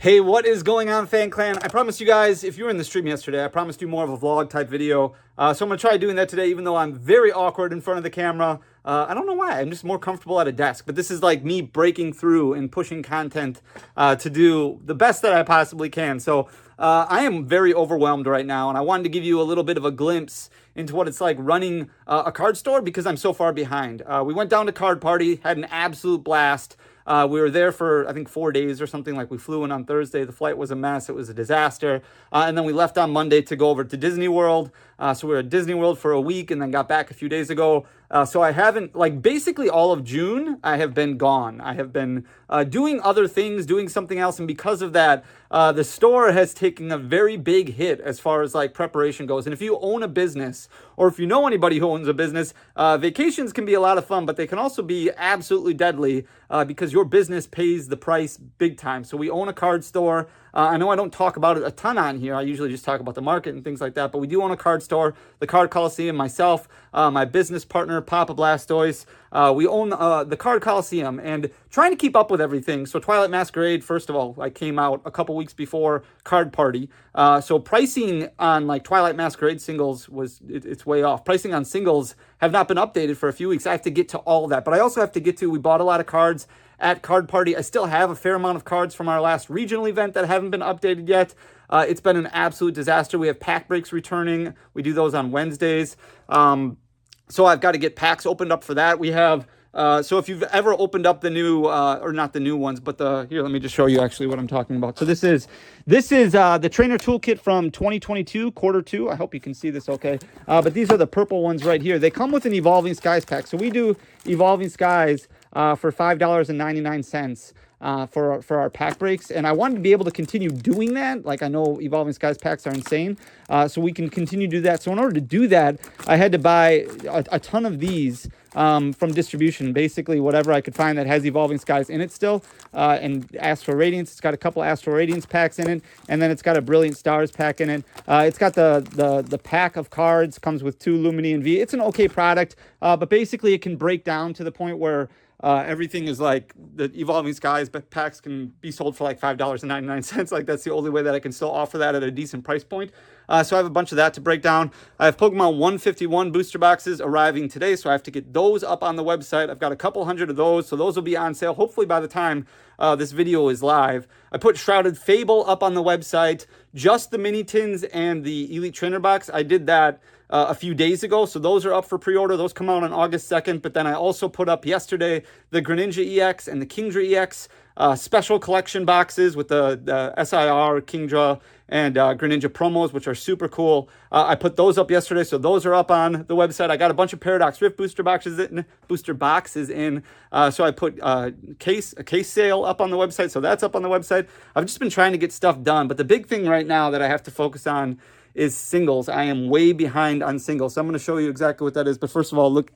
Hey, what is going on, Fan Clan? I promised you guys, if you were in the stream yesterday, I promised you more of a vlog type video. So I'm going to try doing that today, even though I'm very awkward in front of the camera. I don't know why. I'm just more comfortable at a desk. But this is like me breaking through and pushing content to do the best that I possibly can. So I am very overwhelmed right now, and I wanted to give you a little bit of a glimpse into what it's like running a card store because I'm so far behind. We went down to Card Party, had an absolute blast. We were there for, I think, 4 days or something. Like, we flew in on Thursday. The flight was a mess. It was a disaster. And then we left on Monday to go over to Disney World. So we were at Disney World for a week and then got back a few days ago. So I haven't, like, basically all of June, I have been gone. I have been doing other things, doing something else. And because of that, the store has taken a very big hit as far as, like, preparation goes. And if you own a business, or if you know anybody who owns a business, vacations can be a lot of fun, but they can also be absolutely deadly because your business pays the price big time. So we own a card store. I know I don't talk about it a ton on here. I usually just talk about the market and things like that, but we do own a card store, the Card Coliseum, myself, my business partner, Papa Blastoise. We own the Card Coliseum and trying to keep up with everything. So Twilight Masquerade, first of all, like, came out a couple weeks before Card Party. So pricing on, like, Twilight Masquerade singles it's way off. Pricing on singles have not been updated for a few weeks. I have to get to all of that, but I also have to get to, we bought a lot of cards at Card Party. I still have a fair amount of cards from our last regional event that haven't been updated yet. It's been an absolute disaster. We have pack breaks returning. We do those on Wednesdays. So I've got to get packs opened up for that. We have, so if you've ever opened up the new, or not the new ones, but here, let me just show you actually what I'm talking about. So this is the trainer toolkit from 2022, quarter 2. I hope you can see this okay. But these are the purple ones right here. They come with an Evolving Skies pack. So we do Evolving Skies for $5.99 for our pack breaks, and I wanted to be able to continue doing that. Like, I know Evolving Skies packs are insane, so we can continue to do that. So in order to do that, I had to buy a ton of these from distribution, basically whatever I could find that has Evolving Skies in it still, and Astral Radiance. It's got a couple Astral Radiance packs in it, and then it's got a Brilliant Stars pack in it. It's got the pack of cards, comes with 2 Lumini and V. It's an okay product, but basically it can break down to the point where everything is like, the Evolving Skies packs can be sold for like $5.99. Like, that's the only way that I can still offer that at a decent price point. So I have a bunch of that to break down. I have Pokemon 151 booster boxes arriving today, so I have to get those up on the website. I've got a couple hundred of those, so those will be on sale hopefully by the time this video is live. I put Shrouded Fable up on the website, just the mini tins and the Elite Trainer box. I did that a few days ago, so those are up for pre-order. Those come out on August 2nd, but then I also put up yesterday the Greninja EX and the Kingdra EX special collection boxes with the SIR, Kingdra, and Greninja promos, which are super cool. I put those up yesterday, so those are up on the website. I got a bunch of Paradox Rift booster boxes in. So I put a case sale up on the website, so that's up on the website. I've just been trying to get stuff done, but the big thing right now that I have to focus on is singles. I am way behind on singles, so I'm going to show you exactly what that is. But first of all, look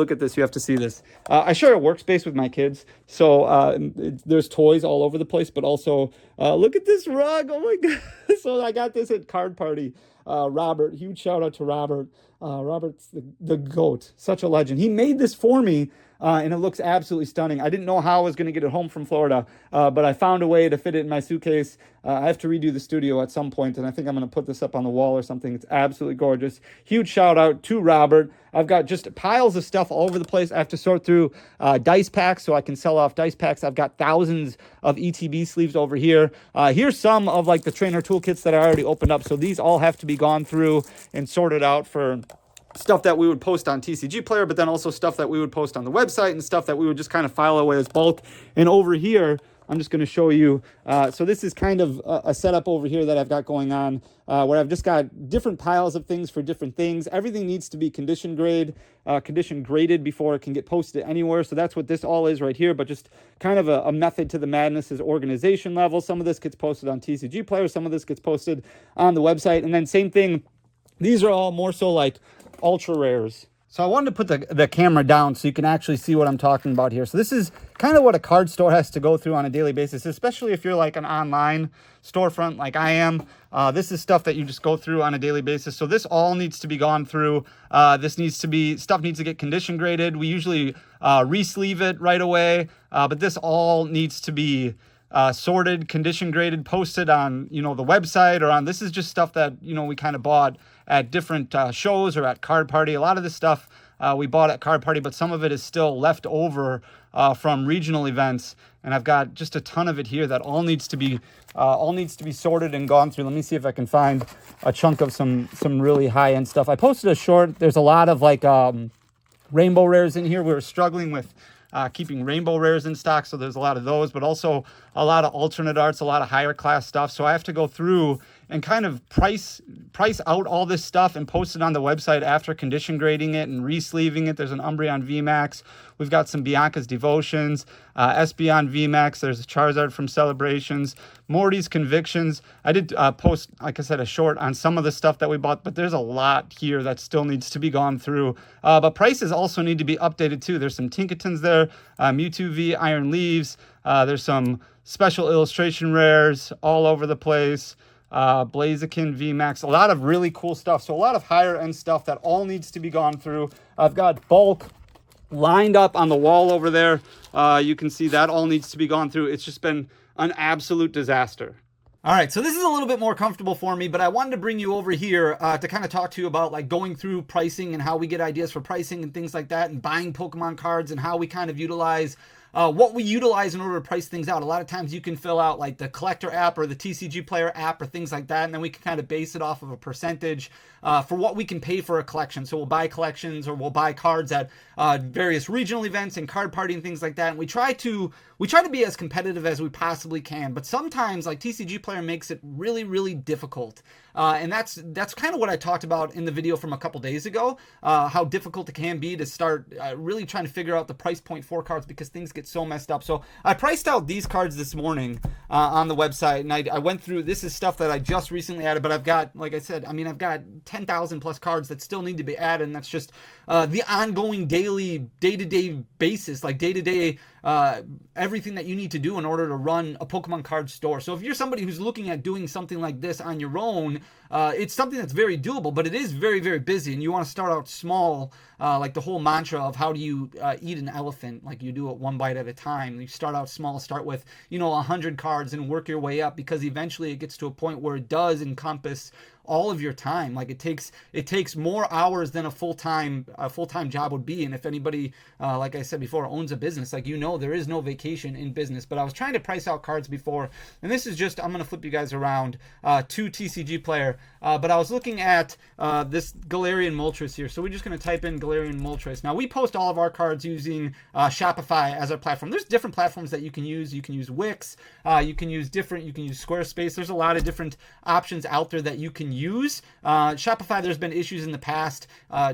at this. You have to see this. I share a workspace with my kids, so there's toys all over the place, but also look at this rug. Oh my god. So I got this at Card Party. Robert, huge shout out to Robert. Robert's the GOAT, such a legend. He made this for me, and it looks absolutely stunning. I didn't know how I was going to get it home from Florida, but I found a way to fit it in my suitcase. I have to redo the studio at some point, and I think I'm going to put this up on the wall or something. It's absolutely gorgeous. Huge shout out to Robert. I've got just piles of stuff all over the place. I have to sort through dice packs so I can sell off dice packs. I've got thousands of ETB sleeves over here. Here's some of, like, the trainer toolkits that I already opened up. So these all have to be gone through and sorted out for stuff that we would post on TCG Player, but then also stuff that we would post on the website and stuff that we would just kind of file away as bulk. And over here, I'm just going to show you. So this is kind of a setup over here that I've got going on, where I've just got different piles of things for different things. Everything needs to be condition graded before it can get posted anywhere. So that's what this all is right here, but just kind of a method to the madness is organization level. Some of this gets posted on TCG Player. Some of this gets posted on the website. And then same thing, these are all more so like ultra rares. So I wanted to put the camera down so you can actually see what I'm talking about here. So this is kind of what a card store has to go through on a daily basis, especially if you're like an online storefront like I am. This is stuff that you just go through on a daily basis. So this all needs to be gone through. Stuff needs to get condition graded. We usually re-sleeve it right away, but this all needs to be sorted, condition graded, posted on, the website or on, this is just stuff that, we kind of bought at different shows or at Card Party. A lot of this stuff we bought at Card Party, but some of it is still left over from regional events. And I've got just a ton of it here that all needs to be sorted and gone through. Let me see if I can find a chunk of some really high-end stuff. I posted a short. There's a lot of like rainbow rares in here. We were struggling with keeping rainbow rares in stock, so there's a lot of those, but also a lot of alternate arts, a lot of higher class stuff. So I have to go through and kind of price out all this stuff and post it on the website after condition grading it and re-sleeving it. There's an Umbreon VMAX. We've got some Bianca's Devotions, Espeon VMAX. There's a Charizard from Celebrations, Morty's Convictions. I did post, like I said, a short on some of the stuff that we bought, but there's a lot here that still needs to be gone through. But prices also need to be updated too. There's some Tinkatons there, Mewtwo V, Iron Leaves. There's some special illustration rares all over the place. Blaziken VMAX, a lot of really cool stuff. So a lot of higher end stuff that all needs to be gone through. I've got bulk lined up on the wall over there. You can see that all needs to be gone through. It's just been an absolute disaster. All right, so this is a little bit more comfortable for me, but I wanted to bring you over here to kind of talk to you about like going through pricing and how we get ideas for pricing and things like that, and buying Pokemon cards and how we kind of utilize what we utilize in order to price things out. A lot of times you can fill out like the collector app or the TCG player app or things like that, and then we can kind of base it off of a percentage for what we can pay for a collection. So we'll buy collections or we'll buy cards at various regional events and Card Party and things like that. And we try to be as competitive as we possibly can, but sometimes like TCG player makes it really, really difficult. And that's kind of what I talked about in the video from a couple days ago, how difficult it can be to start really trying to figure out the price point for cards because things get so messed up. So I priced out these cards this morning on the website, and I went through, this is stuff that I just recently added, but I've got, like I said, I've got 10,000 plus cards that still need to be added, and that's just the ongoing day-to-day basis, like day-to-day everything that you need to do in order to run a Pokemon card store. So if you're somebody who's looking at doing something like this on your own, it's something that's very doable, but it is very, very busy, and you want to start out small, like the whole mantra of how do you eat an elephant, like you do it one bite at a time. You start out small, start with 100 cards and work your way up, because eventually it gets to a point where it does encompass all of your time. Like it takes more hours than a full-time job would be. And if anybody, like I said before, owns a business, like there is no vacation in business. But I was trying to price out cards before, and this is just, I'm going to flip you guys around to TCG player. But I was looking at this Galarian Moltres here. So we're just going to type in Galarian Moltres. Now we post all of our cards using Shopify as our platform. There's different platforms that you can use. You can use Wix. You can use Squarespace. There's a lot of different options out there that you can use. Shopify, there's been issues in the past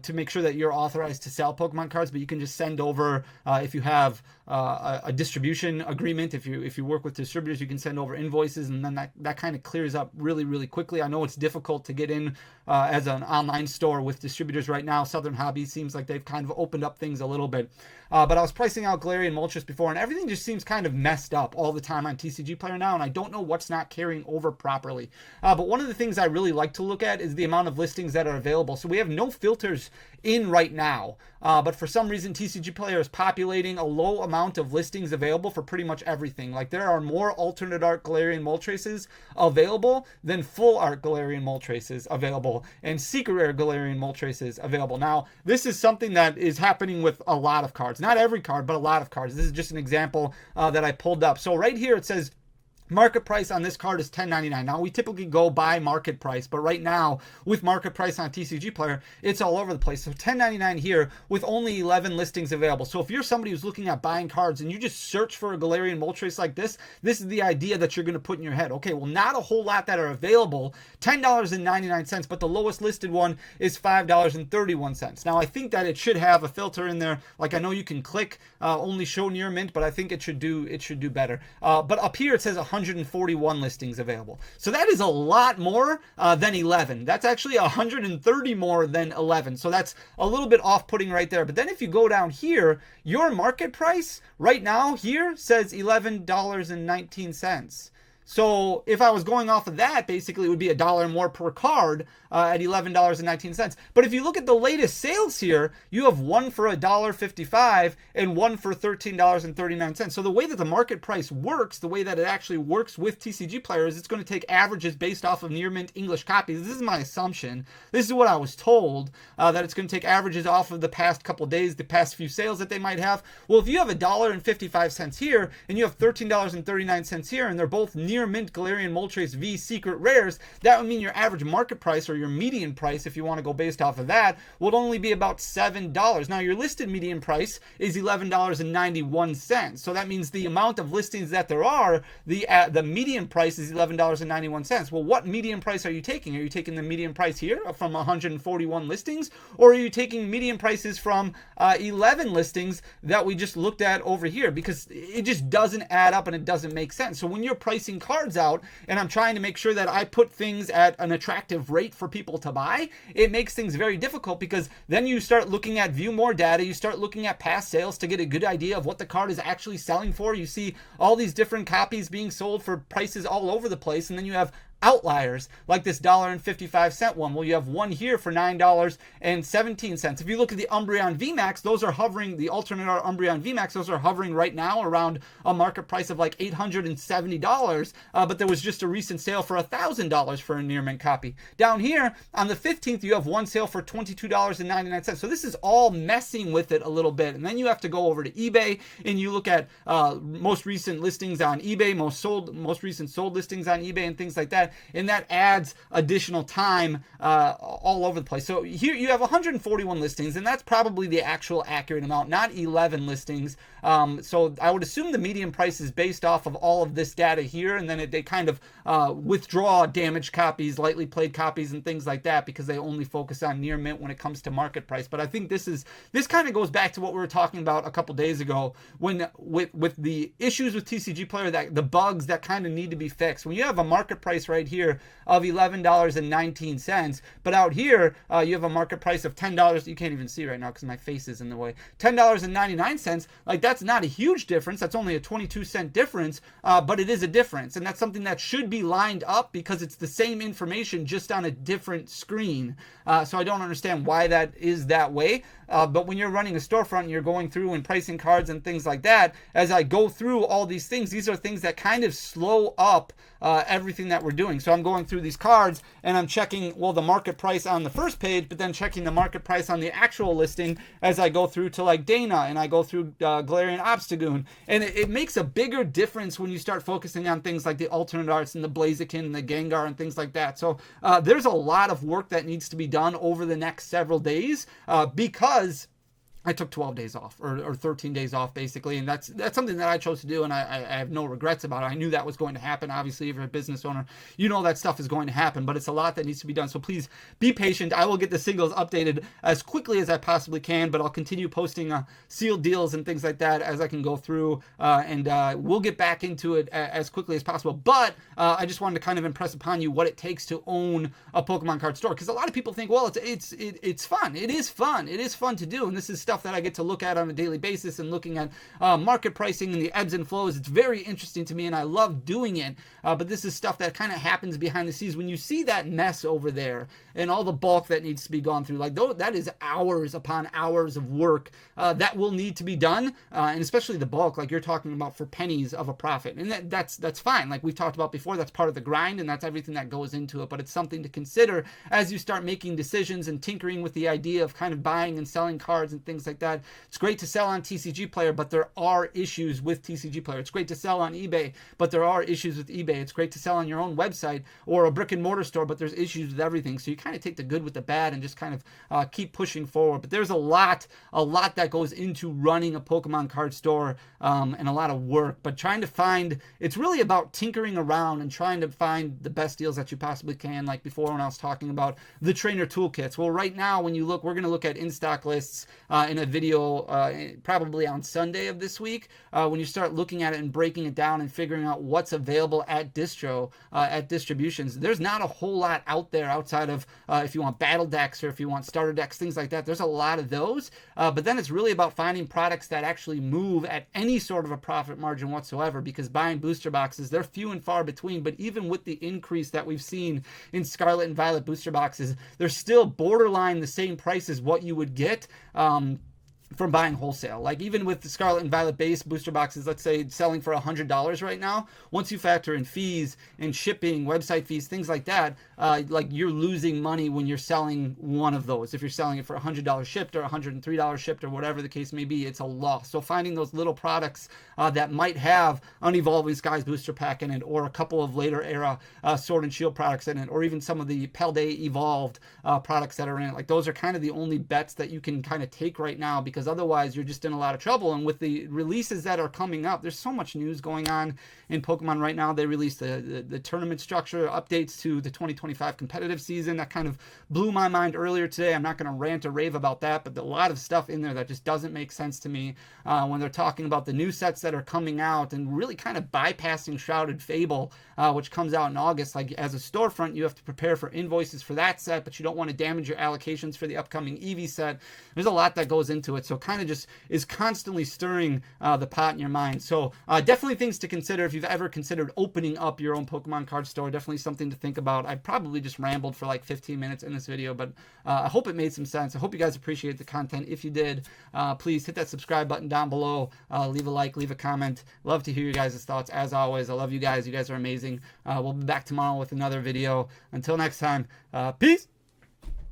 to make sure that you're authorized to sell Pokemon cards, but you can just send over, if you have a distribution agreement, if you work with distributors, you can send over invoices, and then that kind of clears up really, really quickly. I know it's difficult to get in as an online store with distributors right now. Southern Hobby seems like they've kind of opened up things a little bit. But I was pricing out Galarian Moltres before, and everything just seems kind of messed up all the time on TCG Player now, and I don't know what's not carrying over properly. But one of the things I really like to look at is the amount of listings that are available. So we have no filters in right now, but for some reason TCG Player is populating a low amount of listings available for pretty much everything. Like there are more alternate art Galarian Moltreses available than full art Galarian Moltreses available, and secret rare Galarian Moltreses available. Now this is something that is happening with a lot of cards, not every card, but a lot of cards. This is just an example that I pulled up. So right here it says market price on this card is $10.99. Now, we typically go by market price, but right now, with market price on TCG Player, it's all over the place. So $10.99 here with only 11 listings available. So if you're somebody who's looking at buying cards and you just search for a Galarian Moltres like this is the idea that you're going to put in your head. Okay, well, not a whole lot that are available. $10.99, but the lowest listed one is $5.31. Now, I think that it should have a filter in there. Like, I know you can click only show near mint, but I think it should do better. But up here, it says 141 listings available. So that is a lot more than 11. That's actually 130 more than 11. So that's a little bit off-putting right there. But then if you go down here, your market price right now here says $11.19. So if I was going off of that, basically it would be $1 more per card at $11.19. But if you look at the latest sales here, you have one for $1.55 and one for $13.39. So the way that the market price works, the way that it actually works with TCG Player is it's going to take averages based off of near mint English copies. This is my assumption. This is what I was told, that it's going to take averages off of the past couple days, the past few sales that they might have. Well, if you have $1.55 here and you have $13.39 here, and they're both near mint Galarian Moltres V secret rares, that would mean your average market price, or your median price, if you want to go based off of that, would only be about $7. Now, your listed median price is $11.91. So that means the amount of listings that there are, the median price is $11.91. Well, what median price are you taking? Are you taking the median price here from 141 listings, or are you taking median prices from 11 listings that we just looked at over here? Because it just doesn't add up and it doesn't make sense. So when you're pricing cards out, and I'm trying to make sure that I put things at an attractive rate for people to buy, it makes things very difficult, because then you start looking at view more data, you start looking at past sales to get a good idea of what the card is actually selling for. You see all these different copies being sold for prices all over the place, and then you have outliers like this $1.55 one. Well, you have one here for $9.17. If you look at the Umbreon VMAX, those are hovering, the alternate art Umbreon VMAX, those are hovering right now around a market price of like $870, but there was just a recent sale for $1,000 for a near mint copy. Down here on the 15th, you have one sale for $22.99. So this is all messing with it a little bit. And then you have to go over to eBay and you look at most recent listings on eBay, most recent sold listings on eBay and things like that. And that adds additional time all over the place. So here you have 141 listings, and that's probably the actual accurate amount, not 11 listings. So I would assume the median price is based off of all of this data here, and then they kind of withdraw damaged copies, lightly played copies, and things like that, because they only focus on near mint when it comes to market price. But I think this kind of goes back to what we were talking about a couple days ago, when with the issues with TCG Player, that the bugs that kind of need to be fixed. When you have a market price right here of $11.19, but out here you have a market price of $10. You can't even see right now because my face is in the way. $10.99. Like, that's not a huge difference. That's only a 22-cent difference, but it is a difference, and that's something that should be lined up because it's the same information just on a different screen. So I don't understand why that is that way. But when you're running a storefront and you're going through and pricing cards and things like that, as I go through all these things, these are things that kind of slow up everything that we're doing. So I'm going through these cards and I'm checking, well, the market price on the first page, but then checking the market price on the actual listing as I go through to like Dana, and I go through Galarian Obstagoon. And it makes a bigger difference when you start focusing on things like the alternate arts and the Blaziken and the Gengar and things like that. So there's a lot of work that needs to be done over the next several days because I took 12 days off or 13 days off basically. And that's something that I chose to do. And I have no regrets about it. I knew that was going to happen. Obviously, if you're a business owner, you know that stuff is going to happen, but it's a lot that needs to be done. So please be patient. I will get the singles updated as quickly as I possibly can, but I'll continue posting sealed deals and things like that as I can go through, and we'll get back into it as quickly as possible. But I just wanted to kind of impress upon you what it takes to own a Pokemon card store. Because a lot of people think, well, it's fun. It is fun. It is fun to do. And this is stuff that I get to look at on a daily basis, and looking at market pricing and the ebbs and flows. It's very interesting to me and I love doing it, but this is stuff that kind of happens behind the scenes. When you see that mess over there and all the bulk that needs to be gone through, like that is hours upon hours of work that will need to be done, and especially the bulk, like you're talking about, for pennies of a profit. And that's fine. Like we've talked about before, that's part of the grind and that's everything that goes into it, but it's something to consider as you start making decisions and tinkering with the idea of kind of buying and selling cards and things like that. It's great to sell on TCG Player, but there are issues with TCG Player. It's great to sell on eBay, but there are issues with eBay. It's great to sell on your own website or a brick and mortar store, but there's issues with everything. So you kind of take the good with the bad and just kind of keep pushing forward. But there's a lot that goes into running a Pokemon card store, and a lot of work. But it's really about tinkering around and trying to find the best deals that you possibly can. Like before when I was talking about the trainer toolkits. Well, right now when you look, we're going to look at in-stock lists and in a video probably on Sunday of this week, when you start looking at it and breaking it down and figuring out what's available at distributions. There's not a whole lot out there outside of if you want battle decks or if you want starter decks, things like that. There's a lot of those, but then it's really about finding products that actually move at any sort of a profit margin whatsoever, because buying booster boxes, they're few and far between. But even with the increase that we've seen in Scarlet and Violet booster boxes, they're still borderline the same price as what you would get from buying wholesale. Like even with the Scarlet and Violet base booster boxes, let's say selling for $100 right now, once you factor in fees and shipping, website fees, things like that, like you're losing money when you're selling one of those. If you're selling it for $100 shipped or $103 shipped or whatever the case may be, it's a loss. So finding those little products that might have an Evolving Skies booster pack in it, or a couple of later era Sword and Shield products in it, or even some of the Paldea Evolved products that are in it, like those are kind of the only bets that you can kind of take right now, because otherwise you're just in a lot of trouble. And with the releases that are coming up, there's so much news going on in Pokemon right now. They released the tournament structure updates to the 2025 competitive season. That kind of blew my mind earlier today. I'm not going to rant or rave about that, but a lot of stuff in there that just doesn't make sense to me when they're talking about the new sets that are coming out and really kind of bypassing Shrouded Fable, which comes out in August. Like as a storefront, you have to prepare for invoices for that set, but you don't want to damage your allocations for the upcoming Eevee set. There's a lot that goes into it. So kind of just is constantly stirring the pot in your mind. So definitely things to consider if you've ever considered opening up your own Pokemon card store. Definitely something to think about. I probably just rambled for like 15 minutes in this video, but I hope it made some sense. I hope you guys appreciate the content. If you did, please hit that subscribe button down below. Leave a like, leave a comment. Love to hear you guys' thoughts. As always, I love you guys. You guys are amazing. We'll be back tomorrow with another video. Until next time, peace.